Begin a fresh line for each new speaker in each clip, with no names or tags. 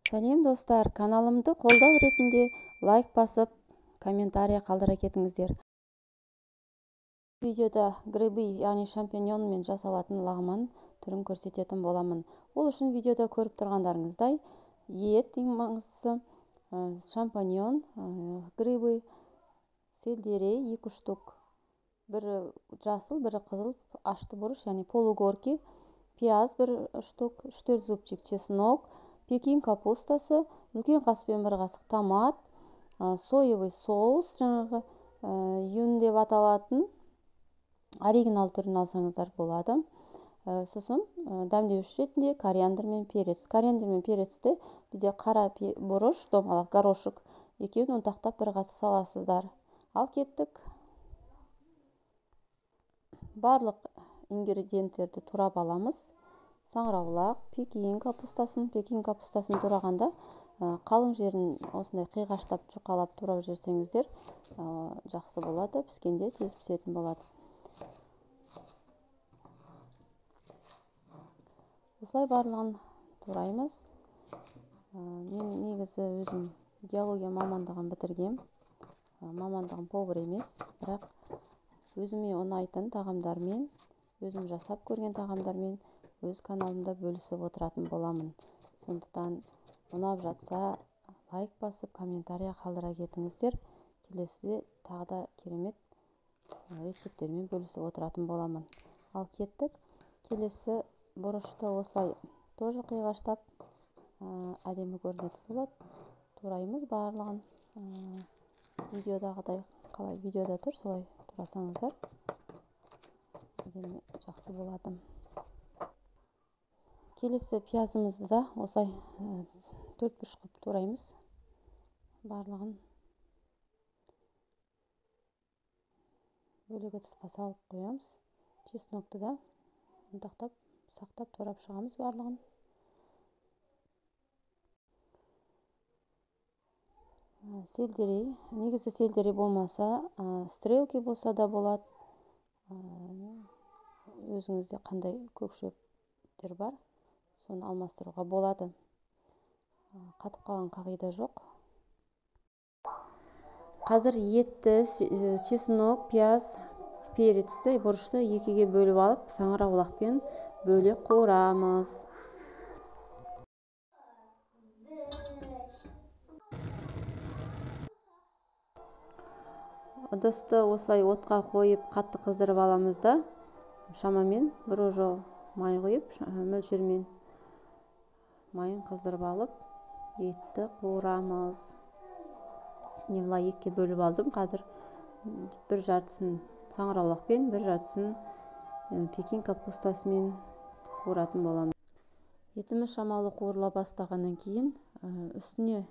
Сәлем достар, каналымды қолдау ретінде лайк басып, комментарий қалдыра кетіңіздер. Видеода грибы, яғни шампиньонмен жасалатын лағман түрін көрсететін боламын. Ол үшін видеода көріп тұрғандарыңыздай ет, ең маңыздысы, шампиньон, грибы, сельдерей 2 штук, бірі жасыл, бірі қызыл, ашты бұрыш, яғни полугорки, пияз 1 штук, 4 зубчик чеснок, пекин капустасы, үлкен қаспен 1 қасық томат, соевый соус, жаңағы юн деп аталатын оригинал түрін алсаңыздар болады. Сосын дәмдеуіш ретінде кориандр мен перец. Кориандр мен перецті бізде қара бұрыш, домалақ, горошек екеуін ұнтақтап 1 қасық саласыздар. Ал кеттік. Барлық ингредиенттерді турап аламыз. Саңырауқұлақ, пекин капустасын турағанда қалың жерін осындай қиғаштап жұқалап турап жерсеңіздер жақсы болады, піскенде тез пісетін болады. Осылай барлығын тураймыз. Мен негізі өзім геология мамандығын бітіргем. Мамандығым повар емес, бірақ өзіме ұнайтын тағамдармен, өзім жасап көрген тағамдармен өз каналымда бөлісіп отыратын боламын. Сондықтан ұнап жатса лайк басып, комментарий қалдыра кетіңіздер. Келесіде тағы да керемет рецепттермен бөлісіп отыратын боламын. Ал кеттік. Келесі бұрышты осылай тоже қиғаштап әдемі көрінетін болады. Тураймыз барлығын. Видеодағыдай қалай видеода тұр, солай турасаңыздар әдемі жақсы болады. Келесі пиязымызды да осылай 4-5 қып тураймыз. Барлығын бөлек ыдысқа салып қоямыз. Чеснокты да ұнтақтап, сақтап турап шығамыз барлығын. Сельдерей, негізі сельдерей болмаса, стрелки болса да болады. Өзіңізде қандай көкшөптер бар, соны алмастыруға болады. Қатып қалған қағида жоқ. Қазір етті, чеснок, пияз, перецті, бұрышты 2-ге бөліп алып, саңырауқұлақпен бөлек қуырамыз. Ыдысты осылай отқа қойып, қатты қыздырып аламыз да, шамамен 1 ожау май қойып, мөлшермен майын қыздырып алып, етті қуырамыз. Мен былай 2-ге бөліп алдым. Қазір 1 жартысын саңырауқұлақпен, 1 жартысын пекин капустасымен қуыратын боламын. Етіміз шамалы қуырыла бастағаннан кейін үстіне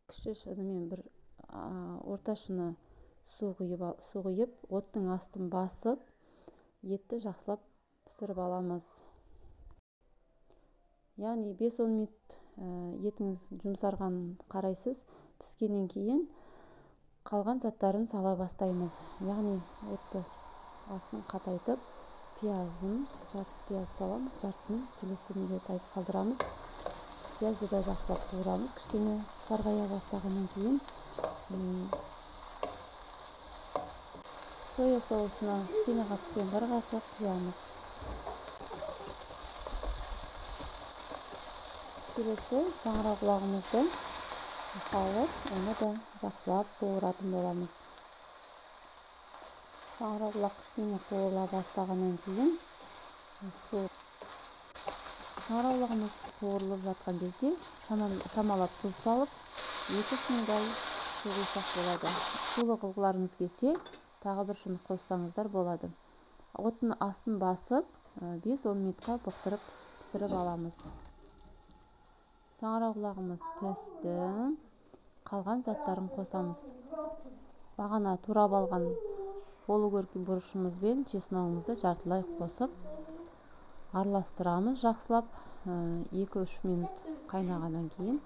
кіші шынымен бір орта шыны су құйып, оттың астын басып, етті жақсылап пісіріп аламыз. Яғни 5-10 минут етіңіз жұмсарғанын қарайсыз. Піскеннен кейін қалған заттарын сала бастаймыз. Яғни отты астын қатайтып, пиязын, жартыс пияз саламыз, жартысын келесінде тайып қалдырамыз. Пиязды да жақсылап қуырамыз. Кішкене сарғая бастағаннан кейін соя соусына кішкене қасықпен 1 қасық құямыз. Келесі саңырауқұлағымызды салып, оны да жақсылап қуыратын боламыз. Саңырауқұлақ кішкене қуырыла бастағаннан кейін саңырауқұлағымыз қуырылып жатқан кезде шамалап тұз салып, 2 шынгай су құйсақ болады. Сулы қылғыларыңыз келсе, тағы 1 шыны қоссаңыздар болады. Оттың астын басып, 5-10 минутқа бұқтырып пісіріп аламыз. Саңырауқұлағымыз пісті. Қалған заттарын қосамыз. Бағана турап алған полугорки бұрышымыз бен чесногымызды жартылай қосып, араластырамыз жақсылап. 2-3 минут қайнағаннан кейін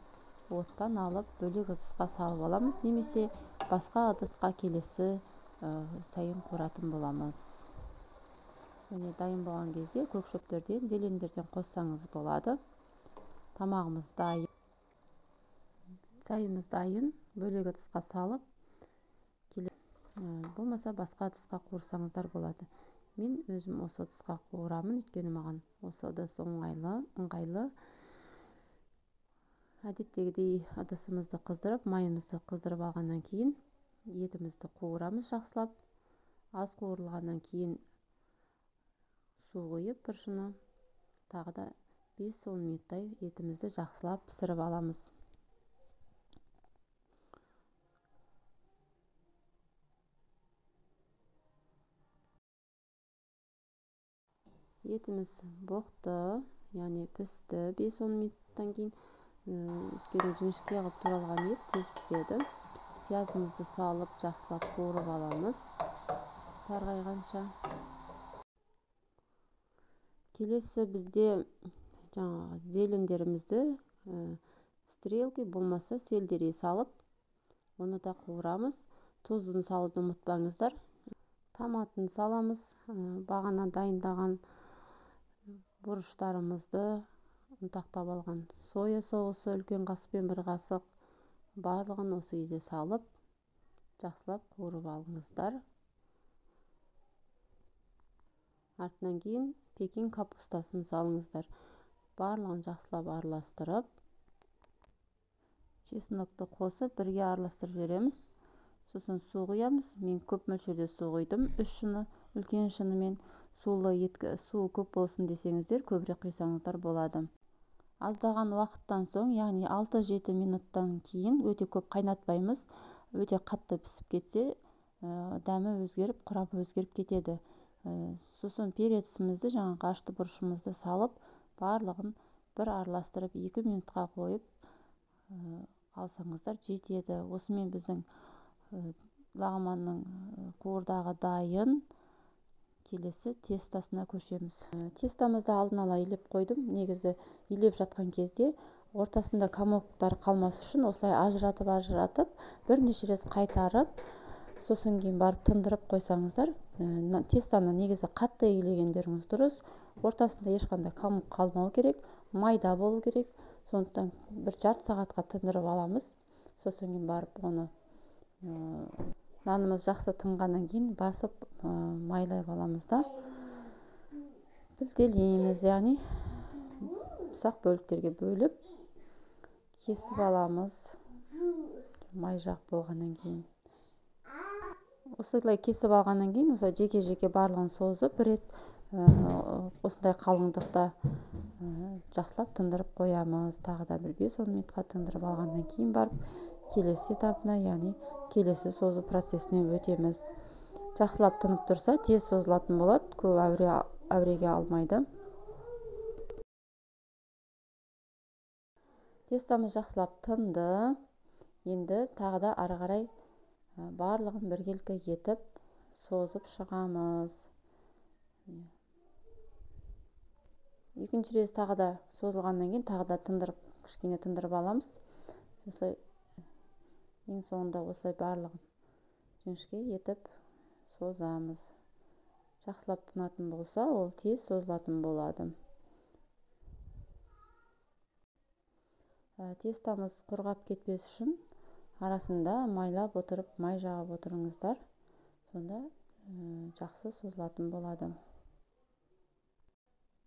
оттан алып, бөлек ыдысқа салып аламыз, немесе басқа ыдысқа келесі сайын қуыратын боламыз. Міне дайын болған кезде көкшөптерден, зелендерден қоссаңыз болады. Тамағымыз дайын. Çайымыз дайын. Бөлек ыдысқа салып, болмаса басқа ыдысқа қуырсаңыздар болады. Мен өзім осы ыдысқа қуырамын, өйткені маған осы ыдыс ыңғайлы. Әдеттегідей ыдысымызды қыздырып, майымызды қыздырып алғаннан кейін етімізді қуырамыз жақсылап. Аз қуырылғаннан кейін су құйып бұрышына тағы да 5-10 минуттай етімізді жақсылап пісіріп аламыз. Етіміз боқты, яғни пісті. 5-10 минуттан кейін өйткені жіңішке қылып туралған ет тез піседі. Пиязымызды салып жақсылап қуырып аламыз сарғайғанша. Келесі бізде жаңағы зелендерімізді стрелки болмаса сельдерей салып, оны да қуырамыз. Тұзын салуды ұмытпаңыздар. Томатын саламыз. Бағана дайындаған бұрыштарымызды, ұнтақтап алған соя соусы үлкен қасықпен 1 қасық, барлығын осы кезде салып, жақсылап қуырып алыңыздар. Артынан кейін пекин капустасын салыңыздар. Барлығын жақсылап араластырып, чеснокты қосып, бірге араластырып жібереміз. Сосын су құямыз. Мен көп мөлшерде су құйдым. 3 шыны, үлкен шынымен. Су көп болсын десеңіздер, көбірек құйсаңыздар болады. Аздаған уақыттан соң, яғни 6-7 минуттан кейін, өте көп қайнатпаймыз. Өте қатты пісіп кетсе, дәмі өзгеріп, құрабы өзгеріп кетеді. Сосын перецімізді, жаңағы ашты бұрышымызды салып, барлығын бір араластырып 2 минутқа қойып алсаңыздар жетеді. Осымен біздің лағманның қуырдағы дайын. Келесі тестасына көшеміз. Тестамызды алдын ала илеп қойдым. Негізі илеп жатқан кезде ортасында комоктар қалмас үшін осылай ажыратып, бірнеше рет қайтарып, сосын кейін барып тындырып қойсаңыздар, тестаны негізі қатты илегендеріңіз дұрыс. Ортасында ешқандай комок қалмау керек, майда болу керек. Сондықтан 1 жарты сағатқа тындырып аламыз. Сосын кейін барып оны нанымыз жақсы тынғаннан кейін басып майлай аламыз да. Білтелейміз, яғни ұсақ бөліктерге бөліп кесіп аламыз. Май жақ болғаннан кейін. Осылай кесіп алғаннан кейін, осылай жеке-жеке барлығын созып, бір рет осындай қалыңдықта жақсылап тындырып қоямыз. Тағы да 5-10 минутқа тындырып алғаннан кейін барып келесі этапына, яғни келесі созу процесіне өтеміз. Жақсылап тынып тұрса, тез созылатын болады, көп әуреге алмайды. Тестамыз жақсылап тынды. Енді тағы да ары қарай барлығын біркелкі етіп созып шығамыз. Екінші рет тағы да созылғаннан кейін тағы да кішкене тындырып аламыз. Осылай ең соңында осылай барлығын жіңішке етіп созамыз. Жақсылап тынатын болса, ол тез созылатын болады. Тестамыз құрғап кетпес үшін арасында майлап отырып, май жағып отырыңыздар. Сонда жақсы созылатын болады.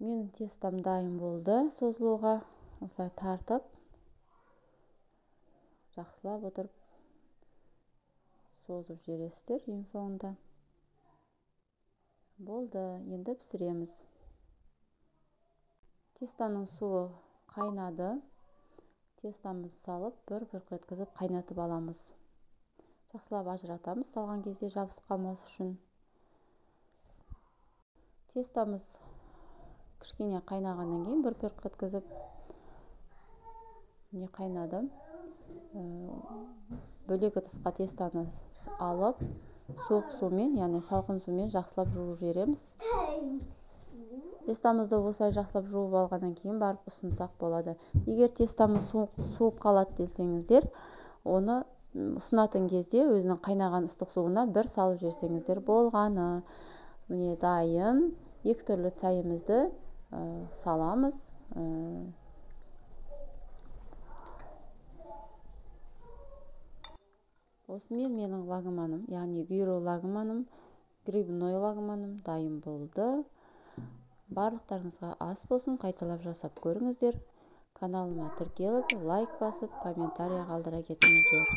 Менің тестам дайын болды созылуға. Осылай тартып, жақсылап отырып созып жібересіздер ең соңында. Болды, енді пісіреміз. Тестаның суы қайнады. Тестамыз салып, бір-бір еткізіп қайнатып аламыз. Жақсылап ажыратамыз, салған кезде жабысып қалмас үшін. Тестамыз кішкене қайнағаннан кейін бір-бір еткізіп қайнады. Бөлек ыдысқа тестаны алып, суық сумен, яғни салқын сумен жақсылап жуып жібереміз. Тестамызды осылай жақсылап жуып алғаннан кейін барып ұсынсақ болады. Егер тестамыз суып қалады десеңіздер, оны ұсынатын кезде өзінің қайнаған ыстық суына бір салып жіберсеңіздер болғаны. Міне дайын. 2 түрлі шайымызды саламыз. осымен менің лагманым, яғни gyro лагманым, грибной лагманым дайын болды. Барлықтарыңызға ас болсын, қайталап жасап көріңіздер. Каналыма тіркеліп, лайк басып, комментария қалдыра кетіңіздер.